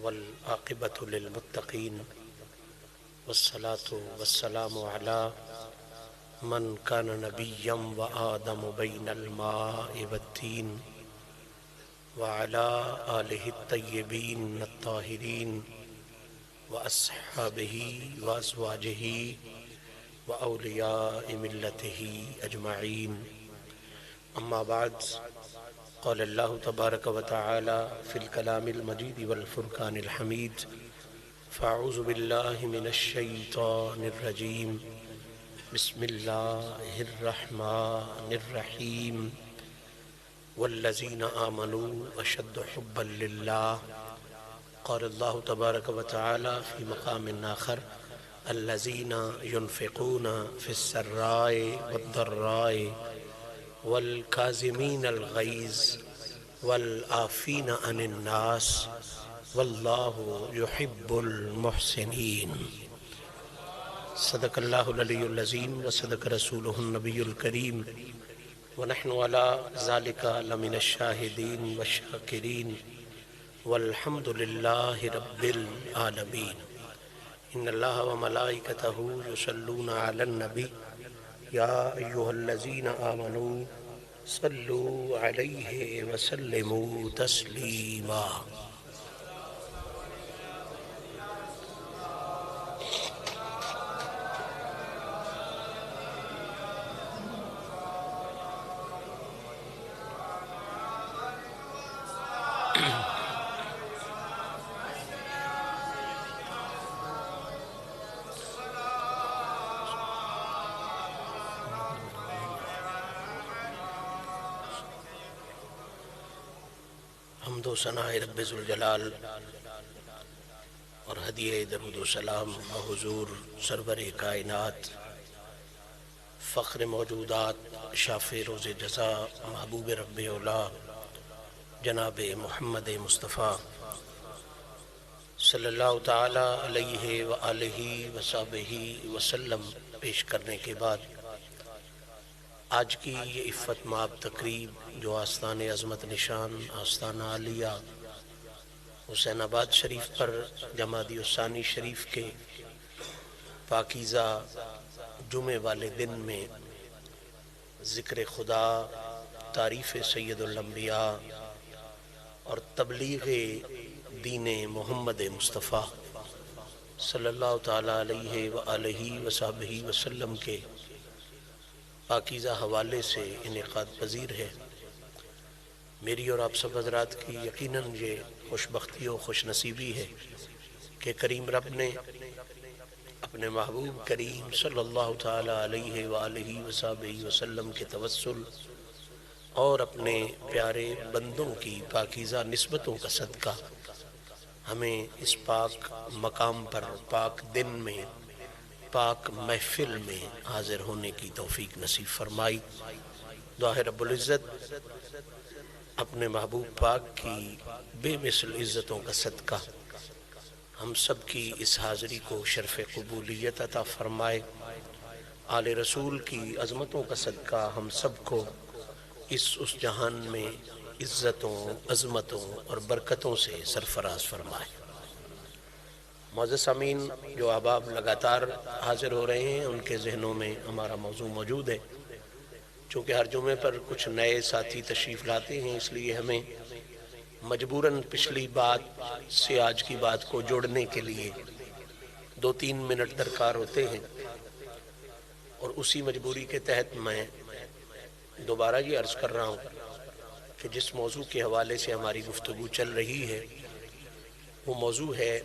والعاقبۃ للمتقین والصلاة والسلام على من كان نبيا وآدم بين الماء والتين وعلى آله الطيبين الطاهرين وأصحابه وأزواجه وأولياء ملته أجمعين. أما بعد، قال الله تبارك وتعالى في الكلام المجيد والفرقان الحميد: فأعوذ بالله من الشيطان الرجيم، بسم الله الرحمن الرحيم. والذين آمنوا أشد حبا لله. قال الله تبارك وتعالى في مقام آخر: الذين ينفقون في السراء والضراء والكاظمين الغيظ والعافين عن الناس والله يحب المحسنين. صدق الله العلي العظيم وصدق رسوله النبي الكريم ونحن على ذلك لمن الشاهدين والشاكرين والحمد لله رب العالمين. إن الله وملائكته يصلون على النبي يا أيها الذين آمنوا صلوا عليه وسلموا تسليما. حمد و ثناء رب ذوالجلال اور ہدیہ درود و سلام حضور سرور کائنات، فخر موجودات، شافع روز جزا، محبوب رب اولا جناب محمد مصطفیٰ صلی اللہ تعالی علیہ وآلہ وصحبہ وسلم پیش کرنے کے بعد، آج کی یہ عفت مآب تقریب جو آستان عظمت نشان آستانہ عالیہ حسین آباد شریف پر جمادی الثانی شریف کے پاکیزہ جمعے والے دن میں ذکر خدا، تعریف سید الانبیاء اور تبلیغ دین محمد مصطفیٰ صلی اللہ تعالی علیہ وآلہ وصحبہ وسلم کے پاکیزہ حوالے سے انعقاد پذیر ہے. میری اور آپ سب حضرات کی یقیناً یہ خوش بختی و خوش نصیبی ہے کہ کریم رب نے اپنے محبوب کریم صلی اللہ تعالی علیہ وآلہ وصحبہ وسلم کے توسل اور اپنے پیارے بندوں کی پاکیزہ نسبتوں کا صدقہ ہمیں اس پاک مقام پر، پاک دن میں، پاک محفل میں حاضر ہونے کی توفیق نصیب فرمائی. دعا ہے رب العزت اپنے محبوب پاک کی بے مثل عزتوں کا صدقہ ہم سب کی اس حاضری کو شرف قبولیت عطا فرمائے. آل رسول کی عظمتوں کا صدقہ ہم سب کو اس جہان میں عزتوں، عظمتوں اور برکتوں سے سرفراز فرمائے. معزز سامعین، جو احباب لگاتار حاضر ہو رہے ہیں ان کے ذہنوں میں ہمارا موضوع موجود ہے. چونکہ ہر جمعے پر کچھ نئے ساتھی تشریف لاتے ہیں، اس لیے ہمیں مجبوراً پچھلی بات سے آج کی بات کو جوڑنے کے لیے 2-3 منٹ درکار ہوتے ہیں، اور اسی مجبوری کے تحت میں دوبارہ یہ عرض کر رہا ہوں کہ جس موضوع کے حوالے سے ہماری گفتگو چل رہی ہے وہ موضوع ہے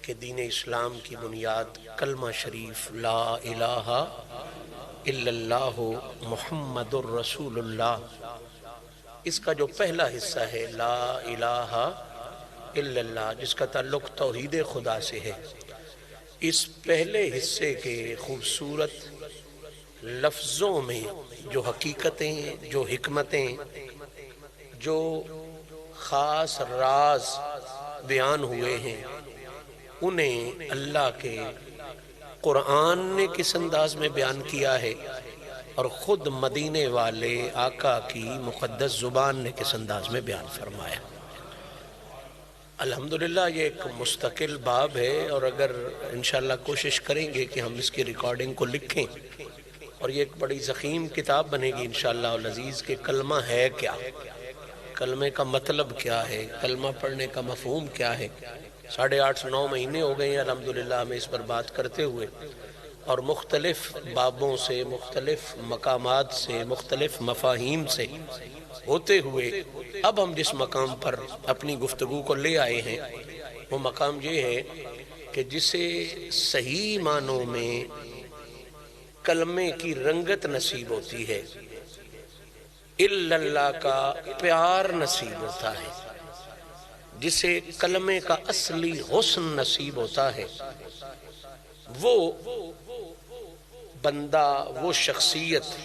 کہ دین اسلام کی بنیاد کلمہ شریف لا الہ الا اللہ محمد الرسول اللہ. اس کا جو پہلا حصہ ہے لا الہ الا اللہ، جس کا تعلق توحید خدا سے ہے، اس پہلے حصے کے خوبصورت لفظوں میں جو حقیقتیں، جو حکمتیں، جو خاص راز بیان ہوئے ہیں، انہیں اللہ کے قرآن نے کس انداز میں بیان کیا ہے اور خود مدینے والے آقا کی مقدس زبان نے کس انداز میں بیان فرمایا. الحمدللہ یہ ایک مستقل باب ہے، اور اگر انشاءاللہ کوشش کریں گے کہ ہم اس کی ریکارڈنگ کو لکھیں اور یہ ایک بڑی ضخیم کتاب بنے گی انشاءاللہ العزیز کہ کلمہ ہے کیا، کلمے کا مطلب کیا ہے، کلمہ پڑھنے کا مفہوم کیا ہے۔ 8.5-9 مہینے ہو گئے ہیں الحمدللہ ہمیں اس پر بات کرتے ہوئے، اور مختلف بابوں سے، مختلف مقامات سے، مختلف مفاہیم سے ہوتے ہوئے اب ہم جس مقام پر اپنی گفتگو کو لے آئے ہیں وہ مقام یہ ہے کہ جسے صحیح معنوں میں کلمے کی رنگت نصیب ہوتی ہے، الا اللہ کا پیار نصیب ہوتا ہے، جسے کلمے کا اصلی حسن نصیب ہوتا ہے، وہ بندہ، وہ شخصیت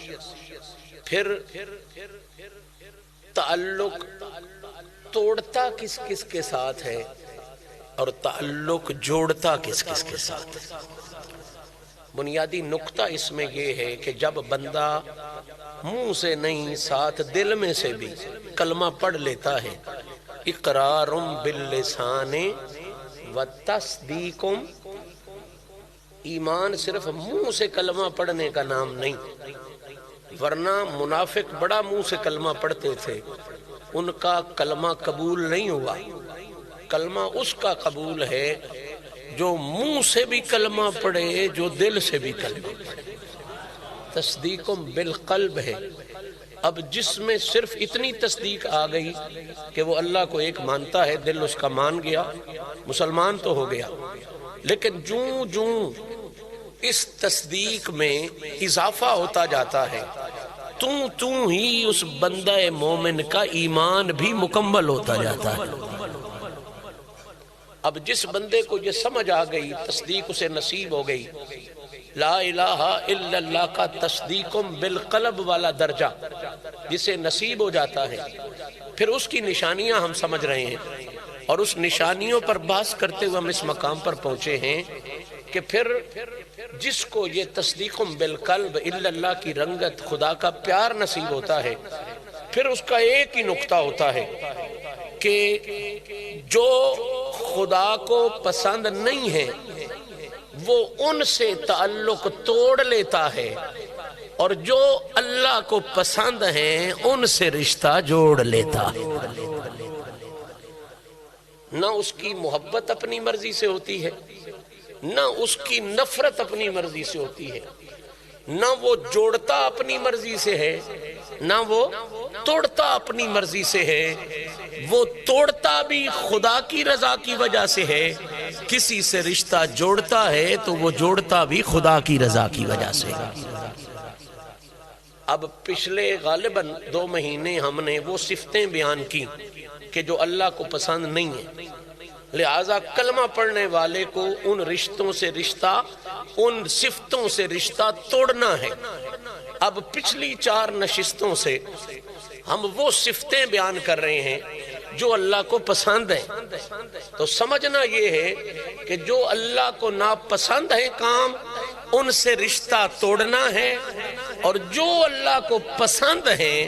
پھر تعلق توڑتا کس کس کے ساتھ ہے اور تعلق جوڑتا کس کس کے ساتھ ہے۔ بنیادی نقطہ اس میں یہ ہے کہ جب بندہ منہ سے نہیں ساتھ دل میں سے بھی کلمہ پڑھ لیتا ہے، اقرار باللسان و تصدیق، ایمان صرف منہ سے کلمہ پڑھنے کا نام نہیں، ورنہ منافق بڑا منہ سے کلمہ پڑھتے تھے، ان کا کلمہ قبول نہیں ہوا۔ کلمہ اس کا قبول ہے جو منہ سے بھی کلمہ پڑھے، جو دل سے بھی کلمہ پڑھے۔ تصدیق بالقلب ہے۔ اب جس میں صرف اتنی تصدیق آ گئی کہ وہ اللہ کو ایک مانتا ہے، دل اس کا مان گیا، مسلمان تو ہو گیا، لیکن جوں جوں اس تصدیق میں اضافہ ہوتا جاتا ہے توں ہی اس بندہ مومن کا ایمان بھی مکمل ہوتا جاتا ہے۔ اب جس بندے کو یہ سمجھ آ گئی، تصدیق اسے نصیب ہو گئی، لا الہ الا اللہ کا تصدیق بالقلب والا درجہ جسے نصیب ہو جاتا ہے، پھر اس کی نشانیاں ہم سمجھ رہے ہیں، اور اس نشانیوں پر بحث کرتے ہوئے ہم اس مقام پر پہنچے ہیں کہ پھر جس کو یہ تصدیق بالقلب الا اللہ کی رنگت، خدا کا پیار نصیب ہوتا ہے، پھر اس کا ایک ہی نقطہ ہوتا ہے کہ جو خدا کو پسند نہیں ہے وہ ان سے تعلق توڑ لیتا ہے، اور جو اللہ کو پسند ہیں ان سے رشتہ جوڑ لیتا ہے۔ نہ اس کی محبت اپنی مرضی سے ہوتی ہے، نہ اس کی نفرت اپنی مرضی سے ہوتی ہے، نہ وہ جوڑتا اپنی مرضی سے ہے، نہ وہ توڑتا اپنی مرضی سے ہے۔ وہ توڑتا بھی خدا کی رضا کی وجہ سے ہے، کسی سے رشتہ جوڑتا ہے تو وہ جوڑتا بھی خدا کی رضا کی وجہ سے۔ اب پچھلے غالباً 2 مہینے ہم نے وہ صفتیں بیان کی کہ جو اللہ کو پسند نہیں ہیں، لہذا کلمہ پڑھنے والے کو ان رشتوں سے رشتہ، ان صفتوں سے رشتہ توڑنا ہے۔ اب پچھلی 4 نشستوں سے ہم وہ صفتیں بیان کر رہے ہیں جو اللہ کو پسند ہیں، تو سمجھنا یہ ہے کہ جو اللہ کو ناپسند ہے کام، ان سے رشتہ توڑنا ہے، اور جو اللہ کو پسند ہیں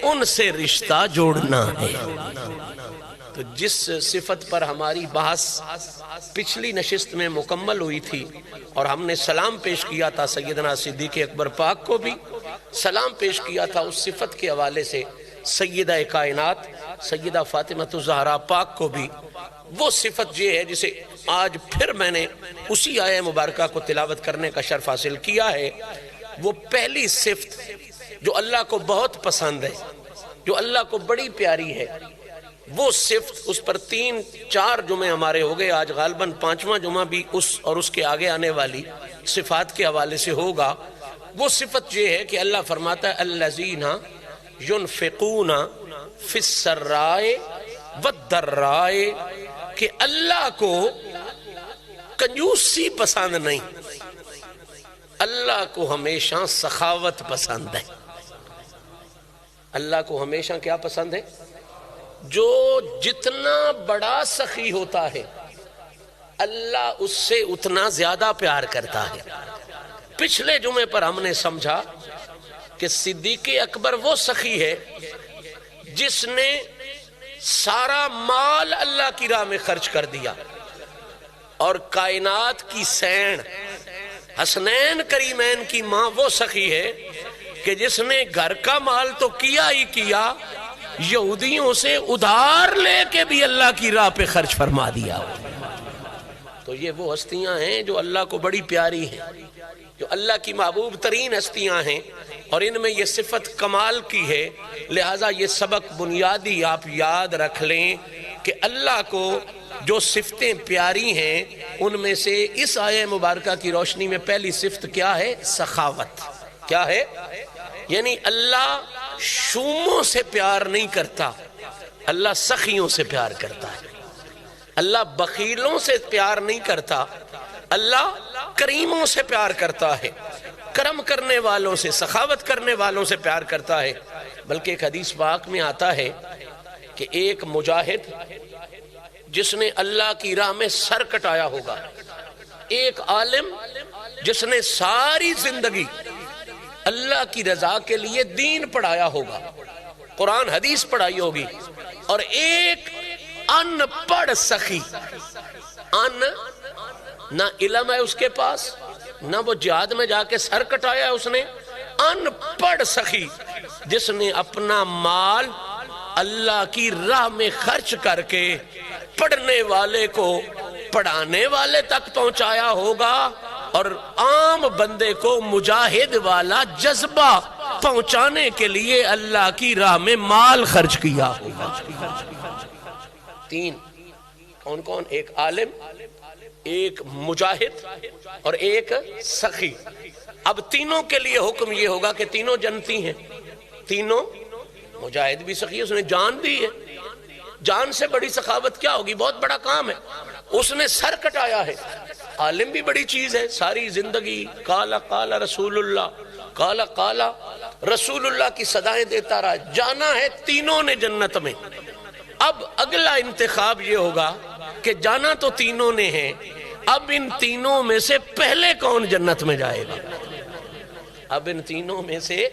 ان سے رشتہ جوڑنا ہے۔ تو جس صفت پر ہماری بحث پچھلی نشست میں مکمل ہوئی تھی، اور ہم نے سلام پیش کیا تھا سیدنا صدیق اکبر پاک کو بھی، سلام پیش کیا تھا اس صفت کے حوالے سے سیدہ کائنات سیدہ فاطمہ الزہرا پاک کو بھی، وہ صفت یہ ہے جسے آج پھر میں نے اسی آیہ مبارکہ کو تلاوت کرنے کا شرف حاصل کیا ہے۔ وہ پہلی صفت جو اللہ کو بہت پسند ہے، جو اللہ کو بڑی پیاری ہے، وہ صفت، اس پر 3-4 جمعے ہمارے ہو گئے، آج غالباً 5واں جمعہ بھی اس اور اس کے آگے آنے والی صفات کے حوالے سے ہوگا۔ وہ صفت یہ ہے کہ اللہ فرماتا ہے الذین ينفقون فی السراء والضراء، کہ اللہ کو کنجوسی پسند نہیں، اللہ کو ہمیشہ سخاوت پسند ہے۔ اللہ کو ہمیشہ کیا پسند ہے؟ جو جتنا بڑا سخی ہوتا ہے اللہ اس سے اتنا زیادہ پیار کرتا ہے۔ پچھلے جمعے پر ہم نے سمجھا کہ صدیق اکبر وہ سخی ہے جس نے سارا مال اللہ کی راہ میں خرچ کر دیا، اور کائنات کی سین حسنین کریمین کی ماں وہ سخی ہے کہ جس نے گھر کا مال تو کیا ہی کیا، یہودیوں سے ادھار لے کے بھی اللہ کی راہ پہ خرچ فرما دیا۔ تو یہ وہ ہستیاں ہیں جو اللہ کو بڑی پیاری ہیں، جو اللہ کی محبوب ترین ہستیاں ہیں، اور ان میں یہ صفت کمال کی ہے۔ لہٰذا یہ سبق بنیادی آپ یاد رکھ لیں کہ اللہ کو جو صفتیں پیاری ہیں ان میں سے اس آیہ مبارکہ کی روشنی میں پہلی صفت کیا ہے؟ سخاوت۔ کیا ہے؟ یعنی اللہ شوموں سے پیار نہیں کرتا، اللہ سخیوں سے پیار کرتا ہے۔ اللہ بخیلوں سے پیار نہیں کرتا، اللہ کریموں سے پیار کرتا ہے، کرم کرنے والوں سے، سخاوت کرنے والوں سے پیار کرتا ہے۔ بلکہ ایک حدیث پاک میں آتا ہے کہ ایک مجاہد جس نے اللہ کی راہ میں سر کٹایا ہوگا، ایک عالم جس نے ساری زندگی اللہ کی رضا کے لیے دین پڑھایا ہوگا، قرآن حدیث پڑھائی ہوگی، اور ایک ان پڑھ سخی، نہ علم ہے اس کے پاس، نہ وہ جہاد میں جا کے سر کٹایا ہے اس نے، ان پڑھ سخی جس نے اپنا مال اللہ کی راہ میں خرچ کر کے پڑھنے والے کو پڑھانے والے تک پہنچایا ہوگا، اور عام بندے کو مجاہد والا جذبہ پہنچانے کے لیے اللہ کی راہ میں مال خرچ کیا ہوگا۔ تین کون کون؟ ایک عالم، ایک مجاہد اور ایک سخی۔ اب تینوں کے لیے حکم یہ ہوگا کہ تینوں جنتی ہیں، تینوں، مجاہد بھی سخی، اس نے جان دی ہے، جان سے بڑی سخاوت کیا ہوگی؟ بہت بڑا کام ہے، اس نے سر کٹایا ہے۔ عالم بھی بڑی چیز ہے، ساری زندگی قال قال رسول اللہ، قال قال رسول اللہ کی صدائیں دیتا رہا، جانا ہے تینوں نے جنت میں۔ اب اگلا انتخاب یہ ہوگا کہ جانا تو تینوں نے ہے، اب ان تینوں میں سے پہلے کون جنت میں جائے گا؟ اب ان تینوں میں سے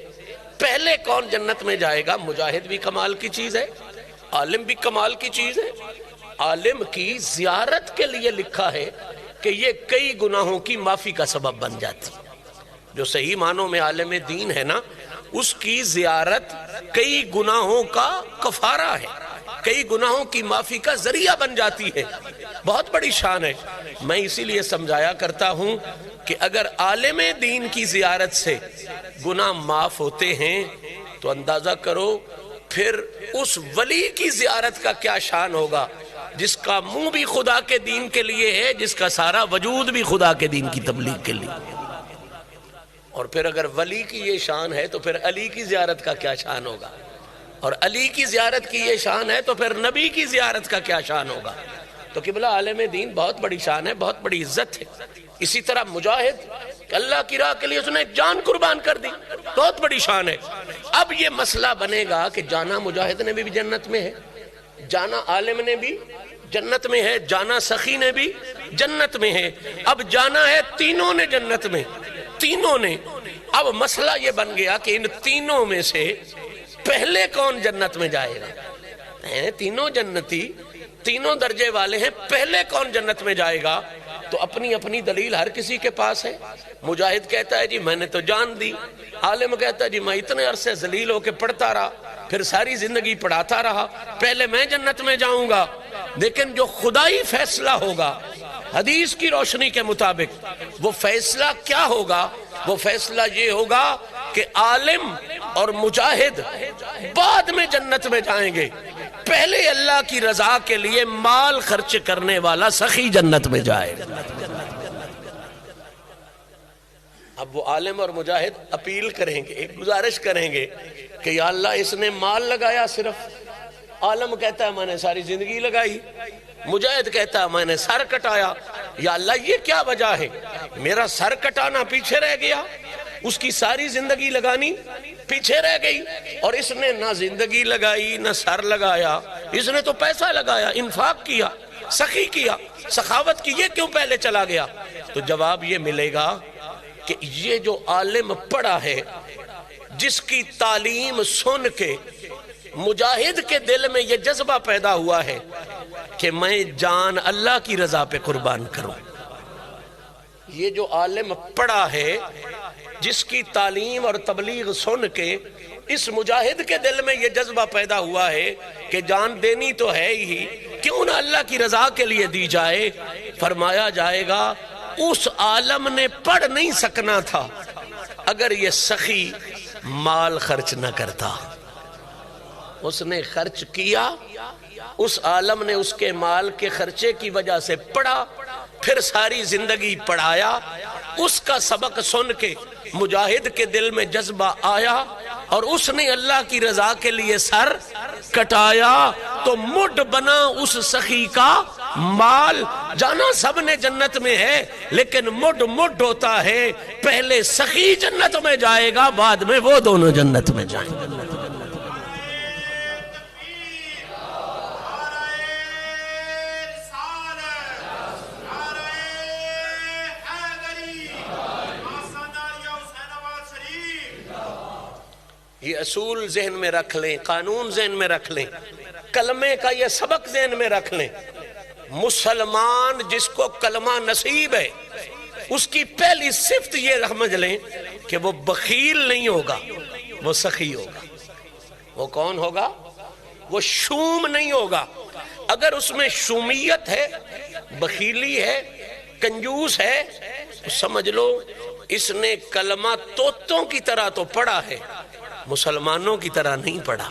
پہلے کون جنت میں جائے گا؟ مجاہد بھی کمال کی چیز ہے، عالم بھی کمال کی چیز ہے۔ عالم کی زیارت کے لیے لکھا ہے کہ یہ کئی گناہوں کی معافی کا سبب بن جاتی، جو صحیح معنوں میں عالم دین ہے نا، اس کی زیارت کئی گناہوں کا کفارہ ہے، کئی گناہوں کی معافی کا ذریعہ بن جاتی ہے۔ بہت بڑی شان ہے۔ میں اسی لیے سمجھایا کرتا ہوں کہ اگر عالم دین کی زیارت سے گناہ معاف ہوتے ہیں تو اندازہ کرو پھر اس ولی کی زیارت کا کیا شان ہوگا جس کا منہ بھی خدا کے دین کے لیے ہے، جس کا سارا وجود بھی خدا کے دین کی تبلیغ کے لیے۔ اور پھر اگر ولی کی یہ شان ہے تو پھر علی کی زیارت کا کیا شان ہوگا، اور علی کی زیارت کی یہ شان ہے تو پھر نبی کی زیارت کا کیا شان ہوگا۔ تو قبلہ عالم دین بہت بڑی شان ہے، بہت بڑی عزت ہے۔ اسی طرح مجاہد اللہ کی راہ کے لیے اس نے جان قربان کر دی، بہت بڑی شان ہے۔ اب یہ مسئلہ بنے گا کہ جانا مجاہد نے بھی جنت میں ہے، جانا عالم نے بھی جنت میں ہے، جانا سخی نے بھی جنت میں ہے، اب جانا ہے تینوں نے جنت میں، تینوں نے۔ اب مسئلہ یہ بن گیا کہ ان تینوں میں سے پہلے کون جنت میں جائے گا؟ تینوں جنتی، تینوں درجے والے ہیں، پہلے کون جنت میں جائے گا؟ تو اپنی اپنی دلیل ہر کسی کے پاس ہے۔ مجاہد کہتا ہے جی میں نے تو جان دی، عالم کہتا ہے جی میں اتنے عرصے ذلیل ہو کے پڑھتا رہا، پھر ساری زندگی پڑھاتا رہا، پہلے میں جنت میں جاؤں گا۔ لیکن جو خدائی فیصلہ ہوگا حدیث کی روشنی کے مطابق، وہ فیصلہ کیا ہوگا؟ وہ فیصلہ یہ ہوگا کہ عالم اور مجاہد بعد میں جنت میں جائیں گے، پہلے اللہ کی رضا کے لیے مال خرچ کرنے والا سخی جنت میں جائے گا۔ اب وہ عالم اور مجاہد اپیل کریں گے، ایک گزارش کریں گے کہ یا اللہ اس نے مال لگایا صرف، عالم کہتا ہے میں نے ساری زندگی لگائی، مجاہد کہتا ہے میں نے سر کٹایا، یا اللہ یہ کیا وجہ ہے؟ میرا سر کٹانا پیچھے رہ گیا، اس کی ساری زندگی لگانی پیچھے رہ گئی، اور اس نے نہ زندگی لگائی نہ سر لگایا، اس نے تو پیسہ لگایا، انفاق کیا، سخی کیا، سخاوت کی، یہ کیوں پہلے چلا گیا؟ تو جواب یہ ملے گا کہ یہ جو عالم پڑھا ہے، جس کی تعلیم سن کے مجاہد کے دل میں یہ جذبہ پیدا ہوا ہے کہ میں جان اللہ کی رضا پہ قربان کروں. یہ جو عالم پڑھا ہے، جس کی تعلیم اور تبلیغ سن کے اس مجاہد کے دل میں یہ جذبہ پیدا ہوا ہے کہ جان دینی تو ہے ہی، کیوں نہ اللہ کی رضا کے لیے دی جائے. فرمایا جائے گا اس عالم نے پڑھ نہیں سکنا تھا اگر یہ سخی مال خرچ نہ کرتا. اس نے خرچ کیا، اس عالم نے اس کے مال کے خرچے کی وجہ سے پڑھا، پھر ساری زندگی پڑھایا. اس کا سبق سن کے مجاہد کے دل میں جذبہ آیا اور اس نے اللہ کی رضا کے لیے سر کٹایا تو مڈ بنا اس سخی کا مال. جانا سب نے جنت میں ہے لیکن مڈ ہوتا ہے. پہلے سخی جنت میں جائے گا، بعد میں وہ دونوں جنت میں جائیں گے. یہ اصول ذہن میں رکھ لیں، قانون ذہن میں رکھ لیں، کلمے کا یہ سبق ذہن میں رکھ لیں. مسلمان جس کو کلمہ نصیب ہے اس کی پہلی صفت یہ سمجھ لیں کہ وہ بخیل نہیں ہوگا، وہ سخی ہوگا. وہ کون ہوگا؟ وہ شوم نہیں ہوگا. اگر اس میں شومیت ہے، بخیلی ہے، کنجوس ہے، تو سمجھ لو اس نے کلمہ طوطوں کی طرح تو پڑھا ہے، مسلمانوں کی طرح نہیں پڑھا.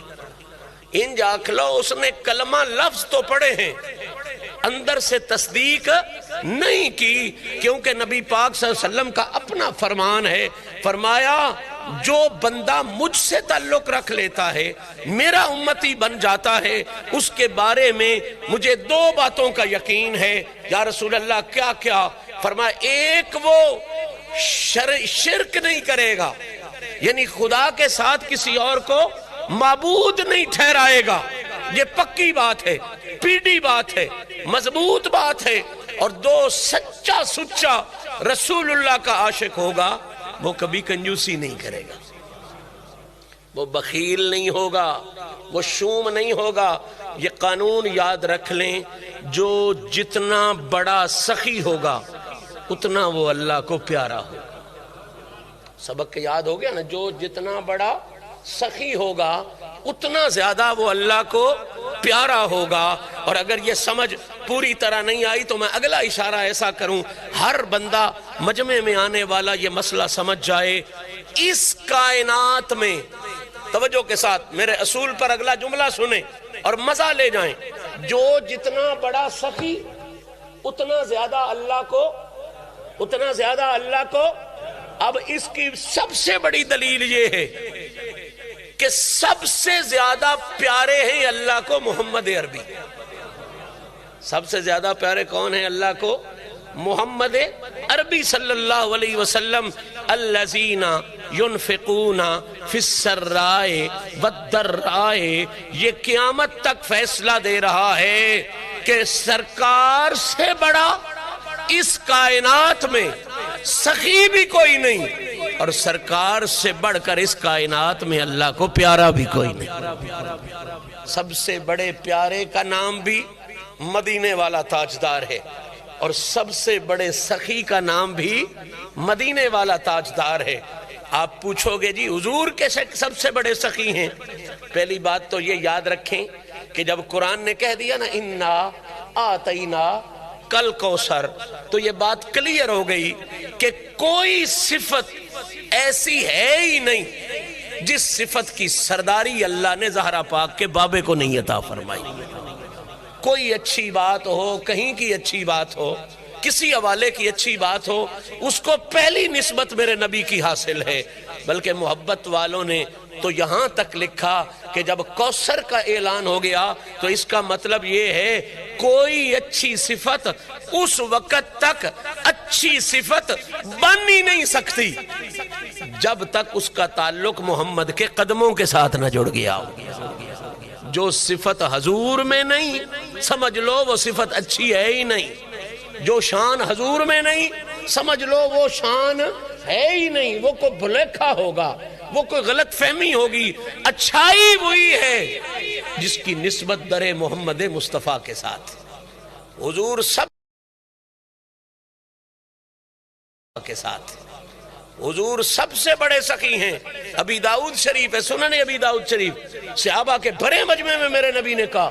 ان جاکھ لو اس نے کلمہ لفظ تو پڑھے ہیں، اندر سے تصدیق نہیں کی. کیونکہ نبی پاک صلی اللہ علیہ وسلم کا اپنا فرمان ہے، فرمایا جو بندہ مجھ سے تعلق رکھ لیتا ہے، میرا امتی بن جاتا ہے، اس کے بارے میں مجھے 2 باتوں کا یقین ہے. یا رسول اللہ کیا کیا؟ فرمایا ایک وہ شرک نہیں کرے گا، یعنی خدا کے ساتھ کسی اور کو معبود نہیں ٹھہرائے گا. یہ پکی بات ہے، پیڑھی بات ہے، مضبوط بات ہے. اور 2 سچا سچا رسول اللہ کا عاشق ہوگا، وہ کبھی کنجوسی نہیں کرے گا، وہ بخیل نہیں ہوگا، وہ شوم نہیں ہوگا. یہ قانون یاد رکھ لیں، جو جتنا بڑا سخی ہوگا اتنا وہ اللہ کو پیارا ہوگا. سبق یاد ہو گیا نا؟ جو جتنا بڑا سخی ہوگا اتنا زیادہ وہ اللہ کو پیارا ہوگا. اور اگر یہ سمجھ پوری طرح نہیں آئی تو میں اگلا اشارہ ایسا کروں، ہر بندہ مجمع میں آنے والا یہ مسئلہ سمجھ جائے. اس کائنات میں توجہ کے ساتھ میرے اصول پر اگلا جملہ سنیں اور مزہ لے جائیں. جو جتنا بڑا سخی اتنا زیادہ اللہ کو. اب اس کی سب سے بڑی دلیل یہ ہے کہ سب سے زیادہ پیارے ہیں اللہ کو محمد عربی. سب سے زیادہ پیارے کون ہیں اللہ کو؟ محمد عربی صلی اللہ علیہ وسلم. الذین ينفقون فی السراء والضراء. یہ قیامت تک فیصلہ دے رہا ہے کہ سرکار سے بڑا اس کائنات میں سخی بھی کوئی نہیں، اور سرکار سے بڑھ کر اس کائنات میں اللہ کو پیارا بھی کوئی نہیں. سب سے بڑے پیارے کا نام بھی مدینے والا تاجدار ہے، اور سب سے بڑے سخی کا نام بھی مدینے والا تاجدار ہے. آپ پوچھو گے جی حضور کے سب سے بڑے سخی ہیں؟ پہلی بات تو یہ یاد رکھیں کہ جب قرآن نے کہہ دیا نا انا آتینا کل کوثر، تو یہ بات کلیئر ہو گئی کہ کوئی صفت ایسی ہے ہی نہیں جس صفت کی سرداری اللہ نے زہرا پاک کے بابے کو نہیں عطا فرمائی. کوئی اچھی بات ہو، کہیں کی اچھی بات ہو، کسی حوالے کی اچھی بات ہو، اس کو پہلی نسبت میرے نبی کی حاصل ہے. بلکہ محبت والوں نے تو یہاں تک لکھا کہ جب کوثر کا اعلان ہو گیا تو اس کا مطلب یہ ہے کوئی اچھی صفت اس وقت تک اچھی صفت بن ہی نہیں سکتی جب تک اس کا تعلق محمد کے قدموں کے ساتھ نہ جڑ گیا ہو. جو صفت حضور میں نہیں سمجھ لو وہ صفت اچھی ہے ہی نہیں. جو شان حضور میں نہیں سمجھ لو وہ شان ہے ہی نہیں، وہ کو بھلیکھا ہوگا. وہ کوئی غلط فہمی ہوگی. اچھائی وہی ہے جس کی نسبت در محمد مصطفیٰ کے ساتھ. حضور سب کے ساتھ، حضور سب سے بڑے سخی ہیں. ابی داؤد شریف ہے، سنن ابی داؤد شریف، صحابہ کے بڑے مجمع میں میرے نبی نے کہا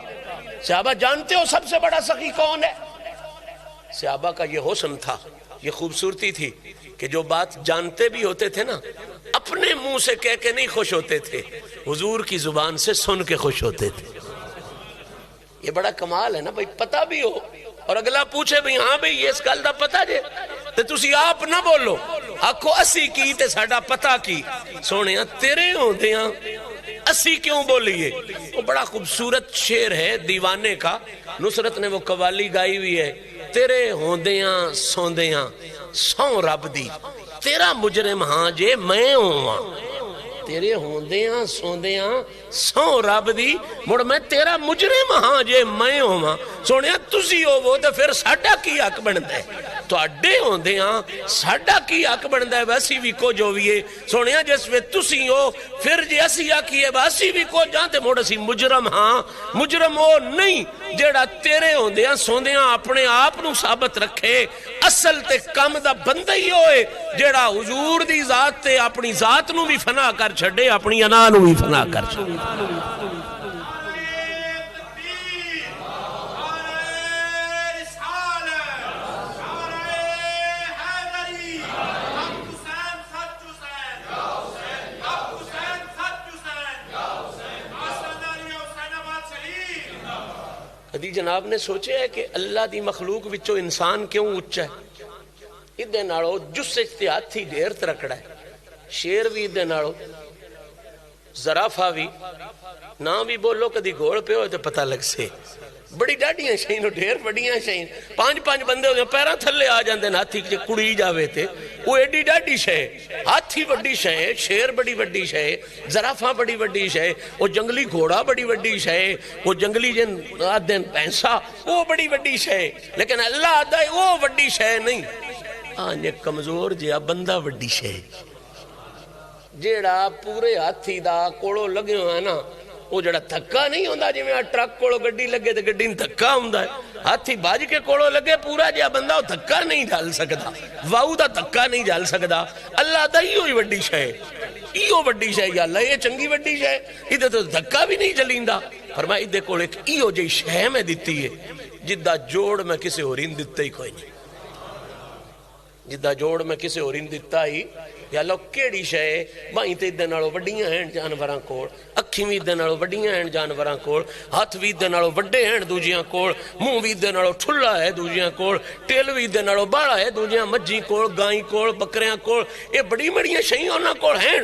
صحابہ جانتے ہو سب سے بڑا سخی کون ہے؟ صحابہ کا یہ حسن تھا، یہ خوبصورتی تھی کہ جو بات جانتے بھی ہوتے تھے نا اپنے منہ سے کہہ کے نہیں خوش ہوتے تھے، حضور کی زبان سے سن کے خوش ہوتے تھے. یہ بڑا کمال ہے نا بھائی، پتہ بھی ہو اور اگلا پوچھے بھائی ہاں بھائی یہ اس گل دا پتہ جے تے تسی آپ نہ بولو، آکھو اسی کی تے ساڈا پتہ کی. سونیاں تیرے ہوندیاں اسی کیوں بولیے؟ وہ بڑا خوبصورت شعر ہے دیوانے کا، نصرت نے وہ قوالی گائی ہوئی ہے. تیرے ہوندیاں سوندیاں سو رب دی، تیرا مجرم ہاں جے میں ہوں. تیرے ہوندیاں سوندیاں سو رب دی، مڑ میں تیرا مجرم ہاں جے میں ہوں. سونیا تسی ہوو تے پھر ساڈا کی حق بندا ہے؟ تواڈے ہوندیاں ساڈا کی حق بندا ہے؟ ویسی بھی کچھ ہوئیے. سونیا جس وچ تسی ہو پھر جے اسی آکھیے ویسی بھی کچھ جاں تے مڑ اسی مجرم ہاں. مجرم او نہیں جیڑا تیرے ہوندیاں سوندیاں اپنے آپ نو ثابت رکھے. اصل تے کم دا بندہ ہی ہوئے جیڑا حضور دی ذات تے اپنی ذات نو بھی فنا کر چھڑے، اپنی انا نو بھی فنا کر چھڑے. کدی جناب نے سوچے ہے کہ اللہ دی مخلوق وچوں انسان کیوں اچھا ہے؟ ادھے نالو جس اچھتے ہاتھی ڈھیر ترکڑا ہے، شیر بھی ادھے نالو، زرافہ بھی نہ بھی بولو کدی گھوڑ پہ ہوئے تو پتہ لگ سے. بڑی ڈاڈیاں شاہین ڈھیر بڑیاں شاہین، پانچ پانچ بندے ہوئے پیرہ تھلے آ جاندے ہاتھی کے کڑی جاوے تھے. وہ ایڈی ڈاڈی شاہ، ہاتھی بڑی شاہ، شیر بڑی بڑی شاہ، زرافہ بڑی بڑی شاہ، وہ جنگلی گھوڑا بڑی بڑی شاہ، وہ جنگلی جن آدھن پینسا وہ بڑی بڑی شاہ. لیکن اللہ آدھا ہے وہ بڑی شاہ نہیں، آنے کمزور جیا بندہ بڑی شاہ. جیڑا پورے ہاتھی دا کوڑو لگے ہوئے نا وہ جڑا دھکا نہیں ہوندا، جی میں ٹرک کوڑو گڈی لگے تے گڈی دھکا ہوندا ہے. ہاتھی باج کے کوڑو لگے پورا جہا بندہ وہ دھکا نہیں ڈال سکتا، واؤ دا دھکا نہیں ڈال سکتا. اللہ دا ہی وڈی شے، ایو وڈی شے یا اللہ یہ چنگی وڈی شے، ادھے تو دھکا بھی نہیں چلیندا. فرمایا ادھے کول ایک ایو جی شے میں دتی ہے جدا جوڑ میں کسے اور ہی دتا ہی کوئی نہیں. جدا جوڑ میں کسے اور ہی دتا ہی یا لو کیڑی شے. بائیں تے ادھے نالو وڈیاں ہیں جانوراں کول، اکھیں بھی ادھے نالو وڈیاں ہیں جانوراں کول، ہاتھ بھی ادھے نالو وڈے ہیں دوجیاں کول، منہ بھی ادھے نالو ٹھلا ہے دوجیاں کول، ٹیل بھی ادھے نالو باڑا ہے دوجیاں مجھی کول، گائیں کول، بکریاں کول. یہ بڑی بڑیاں شیاں انہاں کول ہیں.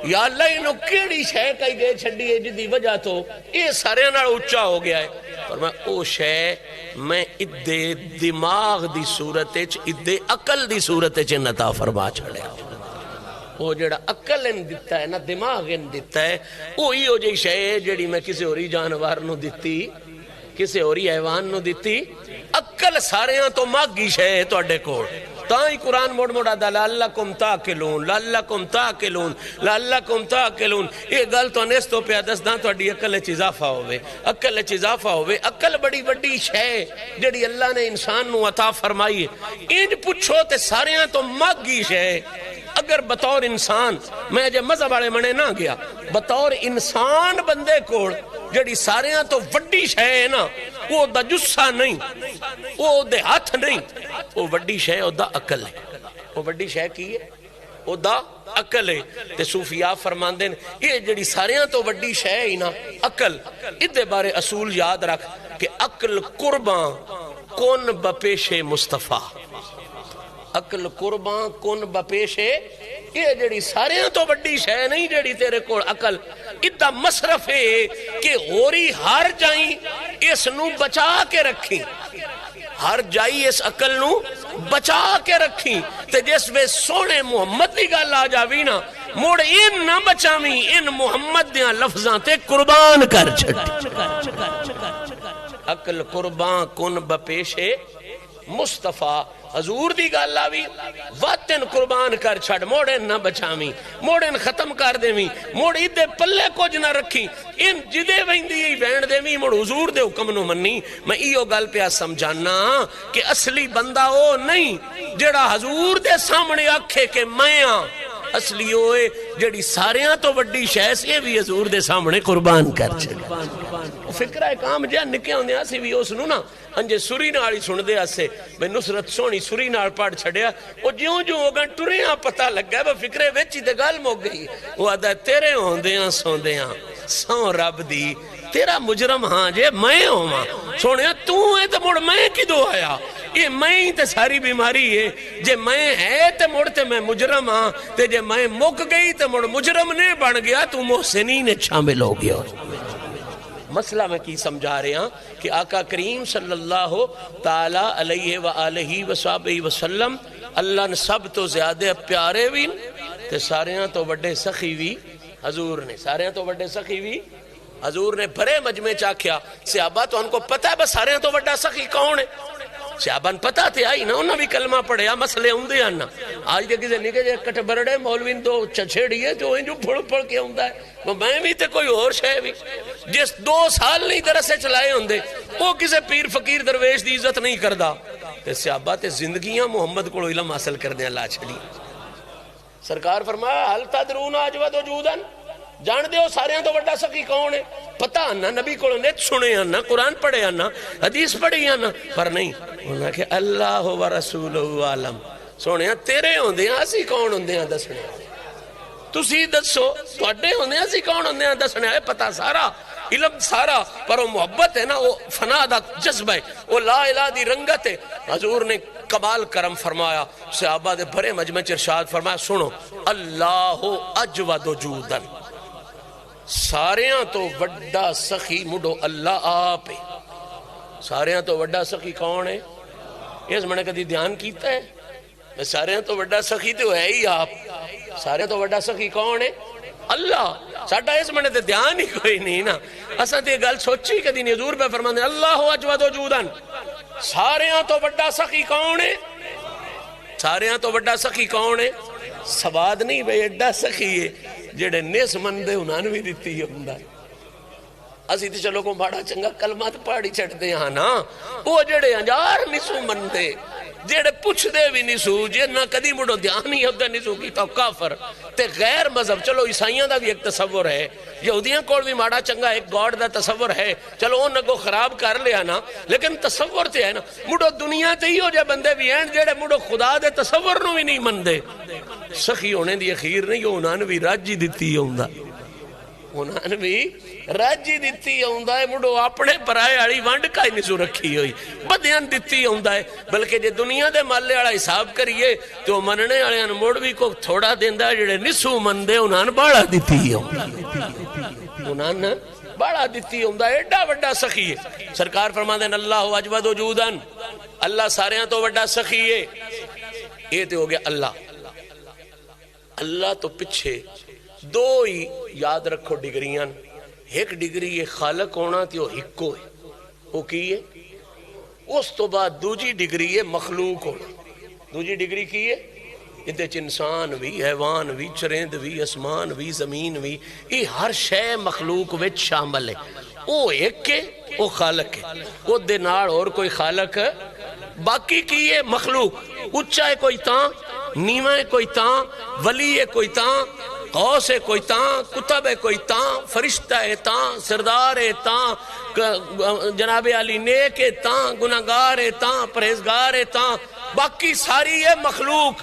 یا اللہ انہوں کیڑی شے کئی گئے چھڈی ہے جدی وجہ تو یہ سارے نال اونچا ہو گیا ہے. پر میں او شے میں ادھے دماغ دی صورت وچ ادھے عقل دی صورت وچ عطا فرما چھڑیا. وہ جڑا عقل ان دیتا ہے نا دماغ ان دیتا ہے وہی ہو جی شے جڑی میں کسی ہوری جانور نو دیتی، کسی ہوری حیوان نو دیتی. عقل سارے تو ماگی شے تواڈے کول. تاں ہی قرآن موڑ موڑا دا لعلکم تاکلون، لعلکم تاکلون، لعلکم تاکلون. یہ گل تو نیس تو پیا دس داں تواڈی عقل وچ اضافہ ہوے، عقل وچ اضافہ ہوے. عقل بڑی بڑی شے جڑی اللہ نے انسان نو عطا فرمائی ہے. انج پوچھو تے سارے تو ماگی شے. اگر بطور انسان میں جے مذہب والے منے نہ گیا، بطور انسان بندے کوڑ جڑی ساریاں تو وڈی شے ہے نا وہ دا جسہ نہیں، وہ دے ہاتھ نہیں، وہ وڈی شے او دا عقل ہے. وہ وڈی شے کی ہے؟ او دا عقل ہے. تے صوفیاء فرماندے ہیں یہ جڑی ساریاں تو وڈی شے ہی نا عقل. ادھے بارے اصول یاد رکھ کہ عقل قرباں کن بپیش مصطفیٰ. عقل قرباں کن بپیش یہ جڑی سارے تو وڈی شے نہیں جڑی تیرے کو عقل اتنا مصرف ہے کہ ہوری ہر جائیں اس نو بچا کے رکھیں، ہر جائی اس عقل نو بچا کے رکھیں. تے جس میں سونے محمد دی گل آ جاوی نا موڑ ان نہ بچاویں، ان محمد دیاں لفظاں تے قربان کر چھٹی. عقل قربان کن بپیش مصطفیٰ حضور دی گل آوی واتن قربان کر چھڑ موڑن نہ بچاویں موڑن ختم کر دیویں موڑ ادے پلے کچھ نہ رکھی ان جدے ویندی وین دیویں موڑ حضور دے حکم نو منی میں ایو گل پیا سمجھانا کہ اصلی بندہ او نہیں جڑا حضور دے سامنے آکھے کہ میں اصلی ہوئے جڑی ساریاں تو وڈی شے سی بھی حضور دے سامنے قربان کر چھڑے فکرہ کام جہاں نکے ہوندے اسی بھی اس نو نا انجے سری نال ہی سن دے اسے میں نصرت سونی سری نال پڑھ چھڑیا او جیوں جیوں ہو گئے ٹریاں پتہ لگا وہ فکرے وچ ہی تے گل مک گئی وہ آدا تیرے ہوندیاں سوندیاں سو رب دی تیرا مجرم ہاں جے میں ہوواں سونیا تو ہے تے مڑ میں کدوں آیا یہ میں ہی تے ساری بیماری ہے جے میں ہے تے مڑ تے میں مجرم ہاں تے جے میں مک گئی تے مڑ مجرم نے بن گیا تو محسنین شامل ہو گیا مسئلہ میں کی سمجھا رہے ہیں کہ آقا کریم صلی اللہ تعالی علیہ وآلہ وصحبہ وسلم اللہ نے سب تو زیادہ پیارے بھی تے ساریاں تو بڑے سخی بھی حضور نے ساریاں تو بڑے سخی بھی حضور نے بھرے مجمع چاکھیا صحابہ تو ان کو پتہ ہے بس ساریاں تو بڑا سخی کون ہے صحابہ نے پتہ تھے آئی نا انہوں بھی کلمہ پڑھیا مسئلے ہوں دے آنا آج دے کسے نکے جے کٹ برڑے مولوین تو چچھڑی ہے جو انجو پھڑ پھڑ کے ہوں دا ہے میں بھی تے کوئی اور شے بھی جس 2 سال نہیں درسے چلائے ہوں دے وہ کسے پیر فقیر درویش دی عزت نہیں کردہ تے صحابہ تے زندگیاں محمد کو علم حاصل کردیں اللہ چھڑی سرکار فرمایا حل تدرون اجود وجودن جان دیو ساریاں تو بڑا سکی کون ہے پتہ آنا نبی کو نیت سنے آنا قرآن پڑھے آنا حدیث پڑھی آنا پر نہیں انہاں کہ اللہ و رسول عالم سونے تیرے ہوندے ہیں اسی کون ہوندے ہیں دسنے تسی دسو توڑے ہوندے ہیں اسی کون ہوندے ہیں دسنے ہے پتہ سارا علم سارا پر وہ محبت ہے نا وہ فنا دا جذبہ ہے وہ لا الہ دی رنگت ہے حضور نے کمال کرم فرمایا صحابہ دے بھرے مجمع ارشاد فرمایا سنو اللہ اجود وجودن ساریاں تو وڈا سخی مڈو اللہ آپ ہے ساریاں تو وڈا سخی کون ہے اس میں نے کدی دھیان کیتا ہے ساریاں تو وڈا سخی تو ہے ہی آپ ساریاں تو وڈا سخی کون ہے اللہ ساڑھا اس میں نے تے دھیان ہی کوئی نہیں نا اسا تے گل سوچی کدی نہیں حضور پہ فرمانے اللہ اجود وجودن ساریاں تو وڈا سخی کون ہے ساریاں تو وڈا سخی کون ہے سواد نہیں بھئی ایڈا سخی ہے جڑے نیس مندے انہاں بھی دیتی ہوں اسی تے چلو کو بڑا چنگا کلمات پاڑی چھڑتے ہیں نا وہ جڑے انجار نسو مندے جڑے پوچھ دے بھی نسو جنہ کدی مڑو دھیان ہی ہوتا نسو کی تو کافر تے غیر مذہب چلو عیسائیاں دا بھی ایک تصور ہے یہودیاں کوڑ بھی ماڑا چنگا ایک گاڈ دا تصور ہے چلو ان کو خراب کر لیا نا لیکن تصور تے ہے نا مڑو دنیا تے ہی ہو جائے بندے بھی ہیں جڑے مڑو خدا دے تصور نو بھی نہیں مندے سخی ہونے دی اخیر نہیں انہاں نے بھی راجی دیتی ہوں انہاں نے بھی راجی دیتی ہوں مڑو اپنے پرائے آڑی وانڈ کا ہی نسو رکھی ہوئی بدیان دیتی ہوں بلکہ جے دنیا دے مالے آڑا حساب کریے تو مننے آڑے مڑ بھی کو تھوڑا دیندہ جڑے نسو مندے انہاں نے باڑا دیتی ہوں انہاں نے باڑا دیتی ہوں ایڈا وڈا سخی ہے سرکار فرما دین اللہ اجود وجودن اللہ ساریاں تو وڈا سخی ہے یہ تو ہو گیا اللہ اللہ تو پچھے دو ہی یاد رکھو ڈگریاں ایک ڈگری یہ خالق ہونا تھی وہ ہکو ہے وہ کی ہے اس تو بعد دوجی ڈگری ہے مخلوق ہونا دوجی ڈگری کی ہے ادھے انسان بھی حیوان بھی چریند بھی اسمان بھی زمین بھی یہ ہر شے مخلوق وچ شامل ہے وہ ایک ہے وہ خالق ہے وہ دنار اور کوئی خالق ہے باقی کی ہے مخلوق اچھا ہے کوئی تاں نیمہ ہے کوئی تاں ولی ہے کوئی تاں غوث ہے کوئی تاں کتب ہے کوئی تاں فرشتہ ہے تاں سردار ہے تاں جناب علی نیک ہے تاں گناہگار ہے تاں پرہیزگار ہے تاں باقی ساری ہے مخلوق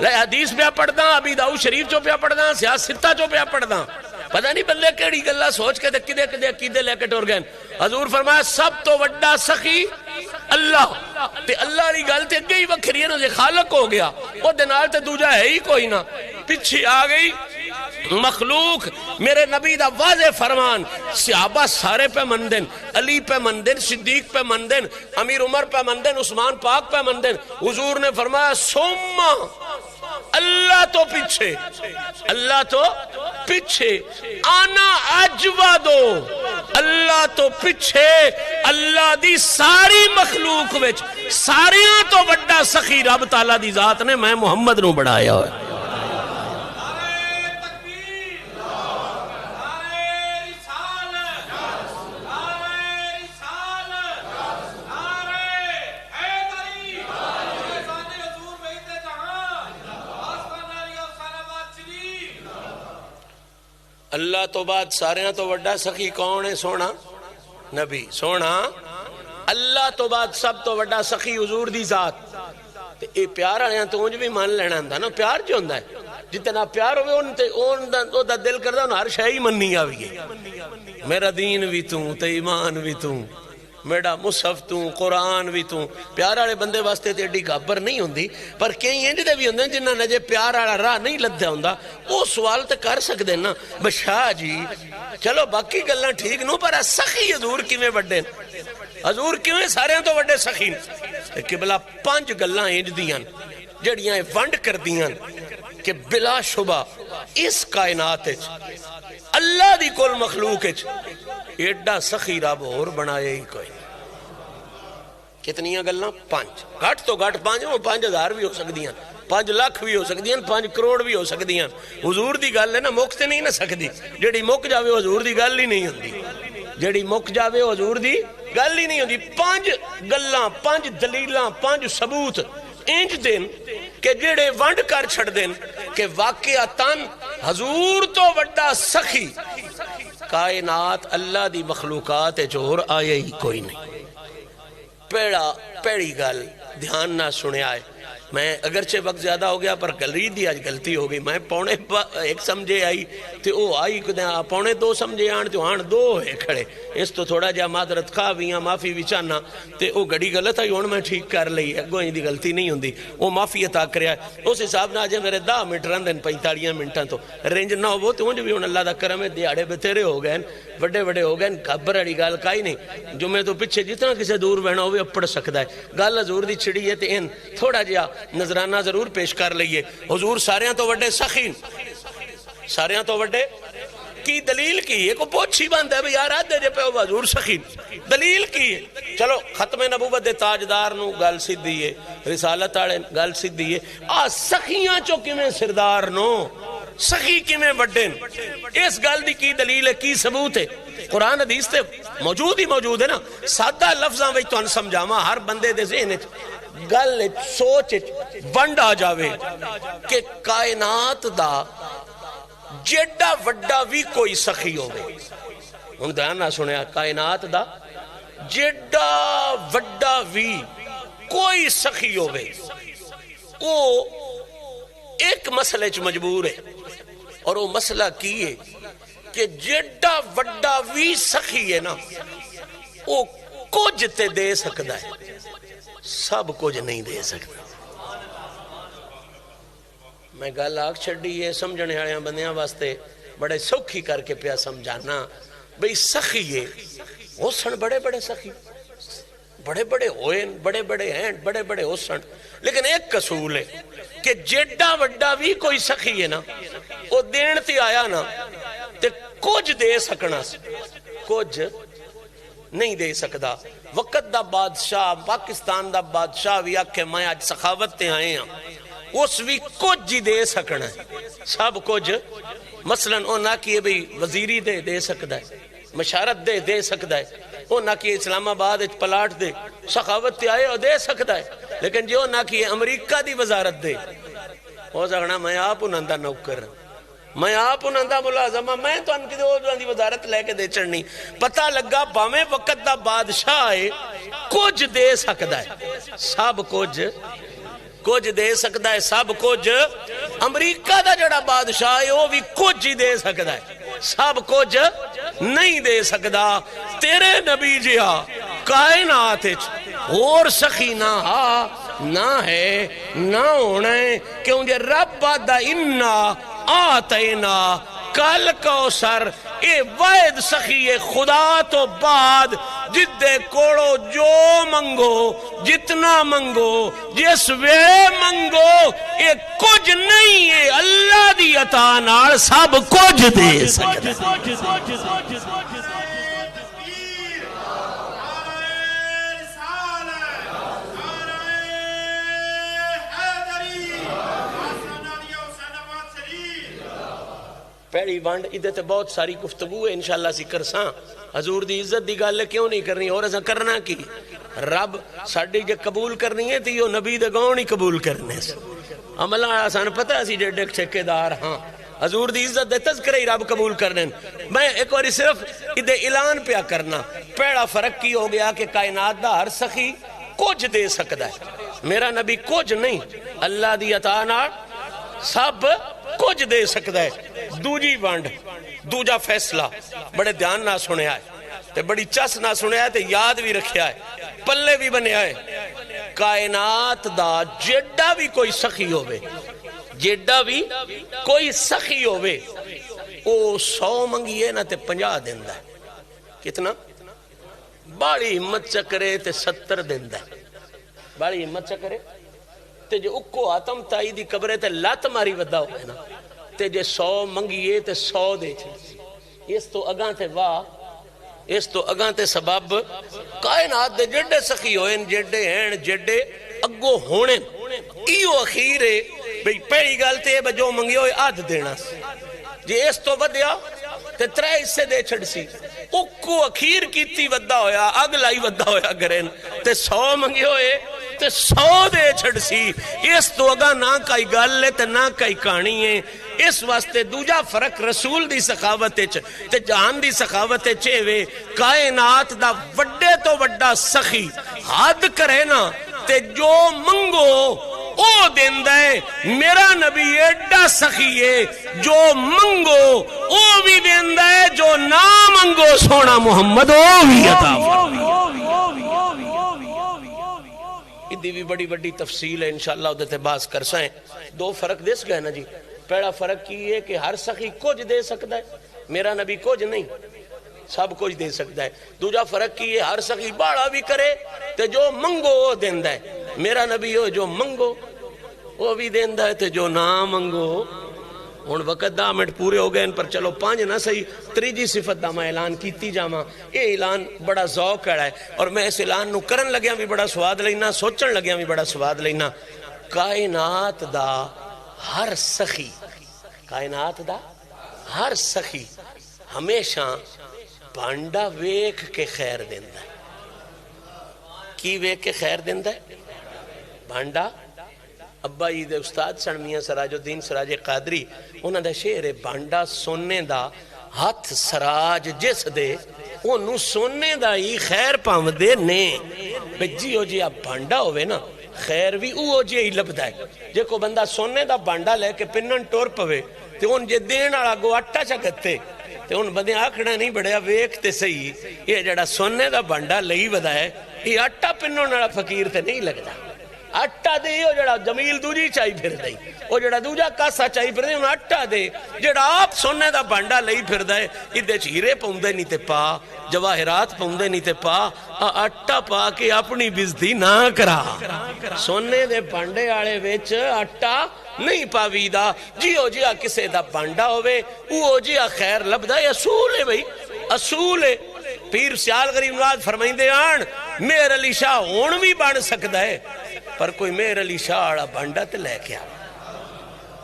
حدیث پہ پڑھدا ابھی داؤد شریف چو پہ پڑھدا سیاستہ چو پہ پڑھدا پتہ نہیں بندے کیڑی گلا سوچ کے کدے کدے عقیدے لے کے ٹور گئے حضور فرمایا سب تو وڈا سخی اللہ تے اللہ ری گل تے گئی وکھری ہے نا خالق ہو گیا وہ دنال تے دوجا ہے ہی کوئی نہ پیچھے آ گئی مخلوق میرے نبی دا واضح فرمان صحابہ سارے پہ مندن علی پہ مندن صدیق پہ مندن امیر عمر پہ مندن عثمان پاک پہ مندن حضور نے فرمایا سوما اللہ تو پیچھے اللہ تو پیچھے آنا اجودو اللہ تو پچھے اللہ دی ساری مخلوق وچ ساریاں تو بڑا سخی رب تعالیٰ دی ذات نے میں محمد نو بڑھایا ہوئے. اللہ تو بعد ساریاں تو وڈا سخی کون ہے؟ سونا نبی. سونا اللہ تو بعد سب تو وڈا سخی حضور دی ذات. اے پیار آیا تو انج بھی مان لینا ہوندا نا. پیار جو ہوندا ہے جتنا پیار ہوئے ان دا دل کردا ان ہر شے ہی مننی آوی ہے. میرا دین بھی تو تے ایمان بھی تو، میرا مصحف تو قرآن بھی تو. پیار والے بندے واسطے تے ایڈی گھابر نہیں ہوندی، پر کئی انج دے بھی ہوندے جنہاں نے جے پیار والا راہ نہیں لدھا ہوندا وہ سوال تے کر سکدے نا بشاہ جی چلو باقی گلاں ٹھیک نو پر سخی حضور کیویں وڈے حضور کیویں ساریاں تو وڈے سخی قبلہ 5 گلاں انج دیاں جڑیاں ونڈ کردیاں کہ بلا شبہ اس کائنات وچ اللہ دی کل مخلوق وچ ایڈا سخی رب اور بنایا ہی کوئی. کتنیاں گلاں؟ 5. گھٹ تو گھٹ 5، وہ 5000 بھی ہو سکدیاں، 5 لاکھ بھی ہو سکدیاں، 5 کروڑ بھی ہو سکدیاں. حضور دی گل ہے نا مک تے نہیں نہ سکدی. جڑی مک جاوے حضور دی گل ہی نہیں ہوندی. جڑی مک جاوے حضور دی گل ہی نہیں ہوندی. 5 گلاں، 5 دلیلاں، 5 ثبوت انج دین کہ جڑے ونڈ کر چھڑ دین کہ واقعتاً حضور تو وڈا سخی کائنات اللہ دی مخلوقات چور آئے ہی کوئی نہیں. پیڑی گل دھیان نہ سنیا ہے. میں اگرچہ وقت زیادہ ہو گیا پر گلری دی آج غلطی ہو گئی. میں 1:45 سمجھے آئی تے او آئی 1:45 سمجھے آن تے آن 2 ہوئے کھڑے. اس تو تھوڑا جا معذرت خواہ بھی ہاں، معافی بھی چاہنا تے او گڑی غلط آئی ہون میں ٹھیک کر لئی. اگوں دی غلطی نہیں ہوندی، او معافی عطا کریا ہے. اس حساب نہ آجے میرے 10 منٹ رندن 45 منٹاں تو رینج نہ ہو تو انج بھی ہون اللہ دا کرم ہے. دیہاڑے بتھیرے ہو گئے بڑے بڑے ہو گئے. گھبر والی گل کائی نہیں. جمعے تو پیچھے جتنا کسے دور بہنا ہوئے پڑھ سکتا ہے. گل حضور دی چھڑی ہے تے ان تھوڑا جہا نظرانہ ضرور پیش کر لئیے. حضور ساریاں تو وڈے سخی، ساریاں تو وڈے کی دلیل کی ہے؟ کو پوچھی بند ہے یار آدھے جے پہ حضور سخی دلیل کی ہے؟ چلو ختم نبوت دے تاجدار نو گل سیدھی ہے، رسالت آڑے گل سیدھی ہے. سخیاں چو کیویں سردار نو سخی کیویں وڈن؟ اس گل دی کی دلیل ہے، کی ثبوت ہے؟ قرآن حدیث تے موجود ہی موجود ہے نا. سادہ لفظاں وچ تانوں سمجھاواں ہر بندے دے ذہن وچ گل سوچ ونڈ آ جاوے کہ کائنات دا جیڈا وڈا بھی کوئی سخی ہوگے. ہن دھیان نہ سنیا، کائنات دا جیڈا وڈا بھی کوئی سخی ہوگے وہ ایک مسئلے چ مجبور ہے. اور وہ مسئلہ کی ہے کہ جیڈا وڈا بھی سخی ہے نا وہ کچھ تے دے سکتا ہے، سب کچھ نہیں دے سکتا. میں گل آگ چھڑی ہے سمجھنے آیا بندیاں واسطے بڑے سوکھی کر کے پیا سمجھانا بھئی سخی ہے. وہ سن بڑے بڑے سخی، بڑے بڑے ہوئے، بڑے بڑے ہیں، بڑے بڑے ہو سن. لیکن ایک قصول ہے کہ جیڈا وڈا بھی کوئی سخی ہے نا وہ دین تے آیا نا تے کچھ دے سکنا کچھ نہیں دے سکتا. وقت دا بادشاہ پاکستان دا بادشاہ بھی آکھے میں آج سخاوت تے آئے ہیں اس بھی کچھ جی دے سکنا ہے، سب کچھ. مثلا او نہ کیے بھئی وزیری دے سکتا ہے، مشارت دے سکتا ہے. او نہ کیے اسلام آباد پلاٹ دے، سخاوت تے آئے اور دے سکتا ہے. لیکن جو نہ کیے امریکہ دی وزارت دے ہو سکنا میں آپ انہوں دا نوکر، میں آپ انہوں دا ملازمہ، میں تو ان کی دی وزارت لے کے دے چڑھنی. پتہ لگا باویں وقت دا بادشاہ آئے کچھ دے سکتا ہے، سب کچھ دے سکتا ہے، سب کچھ. امریکہ دا جڑا بادشاہ ہے وہ بھی کچھ ہی دے سکتا ہے، سب کچھ نہیں دے سکتا. تیرے نبی جہا کائنات اور سخی نہ ہے نہ ہونا ہے. کیوں جے رب دا انا آتینا کل کوثر اے واحد سخی خدا تو بعد جدے کوڑو جو منگو جتنا منگو جس وے منگو اے کچھ نہیں ہے. اللہ دی عطا نال سب کچھ دے سکتا. پہلی ونڈ ادھے تے بہت ساری گفتگو ہے انشاءاللہ سی کرساں حضور دی عزت دی گل کیوں نہیں کرنی اور اساں کرنا کی رب ساڈی جے قبول کرنی ہے تے یہ نبی دے گون ہی قبول کرنے سے عملہ آسان پتہ اسی جیڑے ٹھیکیدار ہاں حضور دی عزت دے تذکرہ ہی رب قبول کرنے میں ایک اور صرف ادھے اعلان پیا کرنا پہلا فرق کی ہو گیا کہ کائنات دا ہر سخی کچھ دے سکتا ہے میرا نبی کچھ نہیں اللہ دی عطا نال سب کچھ دے سکتا ہے دوجی وانڈ دوجا فیصلہ بڑے دھیان نہ سنیا ہے تے بڑی چس نہ سنیا ہے تے یاد بھی رکھیا ہے پلے بھی بنیا ہے کائنات دا جیڑا بھی کوئی سخی ہوئے جیڑا بھی کوئی سخی ہوئے او 100 منگیے نہ تے 50 دیندہ ہے کتنا بڑی ہمت چکرے تے 70 دیندہ ہے بڑی ہمت چکرے تے جے اکو آتم تائی دی قبرے تے لات ماری ودا ہوئے نا تے جے 100 منگیے تے 100 دے چھے اس تو اگاں تے اس تو اگاں تے سبب کائنات دے جڑے سخی ہوئے جڑے ہیں جڑے اگو ہونے ایو اخیرے بھئی پہلی گالتے ہے جو منگی ہوئے آدھ دینا جے اس تو ودیا تے 3 حصے دے چھڑ سی اکو اخیر کیتی ودا ہویا اگلائی ودا ہویا گرین تے 100 منگی ہوئے تے 100 دے چھڑ سی اس تو اگا نہ کئی گل ہے تے نہ کئی کہانی ہے اس واسطے دوجا فرق رسول دی سخاوت تے جہان دی سخاوت چھے کائنات دا وڈے تو وڈا سخی حد کرے نا تے جو منگو او دیندہ ہے میرا نبی ایڈا سخی ہے جو منگو او بھی دیندہ ہے جو نہ منگو سونا محمد او بھی عطا ادھی بھی بڑی بڑی تفصیل ہے انشاءاللہ ادھتے باز کرسائیں 2 فرق دیس گئے نا جی پہلا فرق کی ہے کہ ہر سخی کچھ دے سکتا ہے میرا نبی کچھ نہیں سب کچھ دے سکتا ہے دوجا فرق کی ہے ہر سخی باڑا بھی کرے تے جو منگو وہ دیندہ ہے میرا نبی ہو جو منگو وہ بھی دیندہ ہے تے جو نہ منگو ہون وقت 10 منٹ پورے ہو گئے ان پر چلو 5 نہ صحیح تریجی صفت دا میں اعلان کیتی جاما یہ اعلان بڑا ذوق کڑا ہے اور میں اس اعلان نو کرن لگیاں بھی بڑا سواد لینا سوچن لگیاں بھی بڑا سواد لینا کائنات دا ہر سخی کائنات دا ہر سخی ہمیشہ بانڈا ویک کے خیر دیندہ ہے کی ویک کے خیر دیندہ ہے بانڈا ابا جی دے استاد سن میاں سراج الدین سراج قادری انہاں دا شعر ہے بانڈا سونے دا ہاتھ سراج جس دے انہوں سونے دا ہی خیر پاو دے نے بجی ہو جی آپ بانڈا ہوئے نا خیر بھی او جی ہی لبدا ہے جے کو بندہ سونے دا بانڈا لے کے پنن ٹور پوے تے ان جے دین والا گو اٹا چکتے تے ان بندے آکھنا نہیں بڑیا ویک تے صحیح یہ جڑا سونے دا بانڈا لئی ودا ہے یہ اٹا پنن والا فقیر تے نہیں لگدا اٹا دے وہ جڑا جمیل دوجی چاہی پھر دے وہ جڑا دوجا کاسا چاہی پھر دے انہوں اٹا دے جڑا آپ سونے دا بانڈا لئی پھر دے ادھے چیرے پوندے نہیں تے پا جواہرات پوندے نہیں تے پا اٹا پا کے اپنی بزدی نہ کرا سونے دے بانڈے آڑے ویچ اٹا نہیں پاویدہ جیو جیا کسے دا بانڈا ہوئے وہ جیا خیر لبدا ہے اصول ہے بھئی اصول ہے پیر سیال غریب نواز فرمائیں دے آن میر علی شاہ ہون بھی بان سکتا ہے پر کوئی میر علی شاہ آڑا بانڈا تے لے کے آ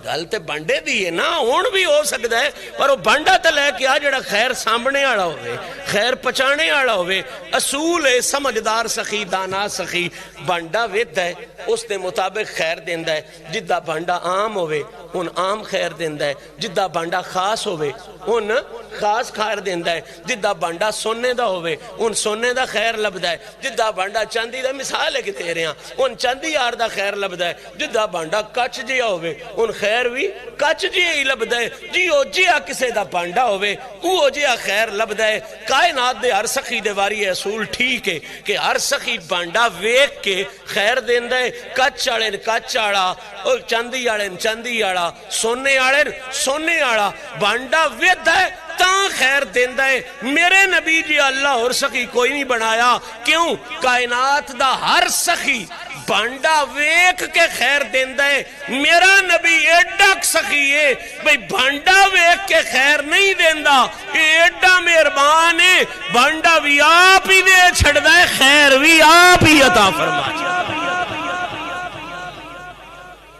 گل تے بانڈے دیئے نا ہون بھی ہو سکتا ہے پر وہ بانڈا تے لے کے آ جڑا خیر سامنے آڑا ہوئے خیر پچانے آڑا ہوئے اصول ہے سمجھدار سخی دانا سخی بانڈا وید ہے اس نے مطابق خیر دیندہ ہے جدہ بانڈا عام ہوئے ان عام خیر دیندہ ہے جدہ بانڈا خاص ہوئے ان خاص خیر دیندہ ہے جدہ بانڈا سونے دا ہوئے ان سونے دا خیر لبدا ہے جدہ بانڈا چاندی دا مثال ہے کہ تیرے ہاں ان چاندی آر دا خیر لبدا ہے جدہ بانڈا کچ جیا ہوئے ان خیر بھی کچ جیا ہی لبدا ہے جیو جیا کسے دا بانڈا ہوئے او جیا خیر لبدا ہے کائنات دے ہر سخی دے واری اصول ٹھیک ہے کہ ہر سخی بانڈا ویک کے خیر دیندہ ہے کچ آڑن کچ آڑا اور چاندی آڑن چاندی آڑا سونے آڑن سونے آڑا بانڈا وید ہے تاں خیر دیندہ ہے میرے نبی جی اللہ اور سخی کوئی نہیں بنایا کیوں کائنات دا ہر سخی بانڈا ویک کے خیر دیندہ ہے میرا نبی ایڈک سخی ہے بھئی بانڈا ویک کے خیر نہیں دیندہ ایڈا مہربان ہے بانڈا بھی آپ ہی دے چھڑ دے خیر بھی آپ ہی عطا فرما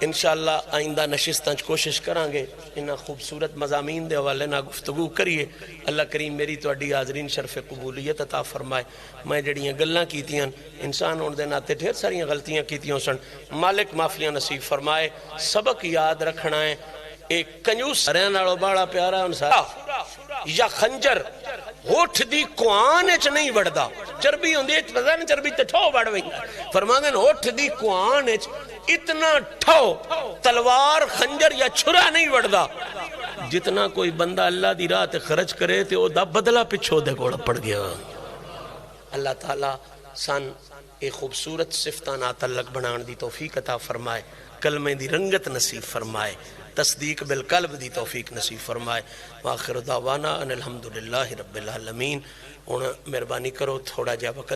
انشاءاللہ آئندہ نشستاں کوشش کریں گے انہاں خوبصورت مضامین دے حوالے نہ گفتگو کریے. اللہ کریم میری تواڈی حاضرین شرف قبولیت عطا فرمائے. میں جڑیاں گلاں کیتیاں انسان ہون دے ناتے ڈھیر ساریاں غلطیاں کیتیاں سن، مالک معافیاں نصیب فرمائے. سبق یاد رکھنا ہے، ایک کنجوس سریاں نالوں باڑا پیارا انسان یا خنجر ہوٹھ دی کوان اچ نہیں وڑدا. چربی ہوندی اچ پتہ نہیں چربی تے ٹھو وڑ وئی. فرماندے ہوٹھ دی کوان اچ اتنا ٹھو تلوار خنجر یا چھرا نہیں وڑدا جتنا کوئی بندہ اللہ دی راہ تے خرچ کرے تے او دا بدلہ پچھو دے کوڑ پڑ گیا. اللہ تعالیٰ سان ایک خوبصورت صفتاں نال تعلق بنان دی توفیق عطا فرمائے، کلمے دی رنگت نصیب فرمائے، تصدیق بالقلب دی توفیق نصیب فرمائے. وآخر دعوانا ان الحمدللہ رب العالمین. ہن مہربانی کرو تھوڑا جا وقت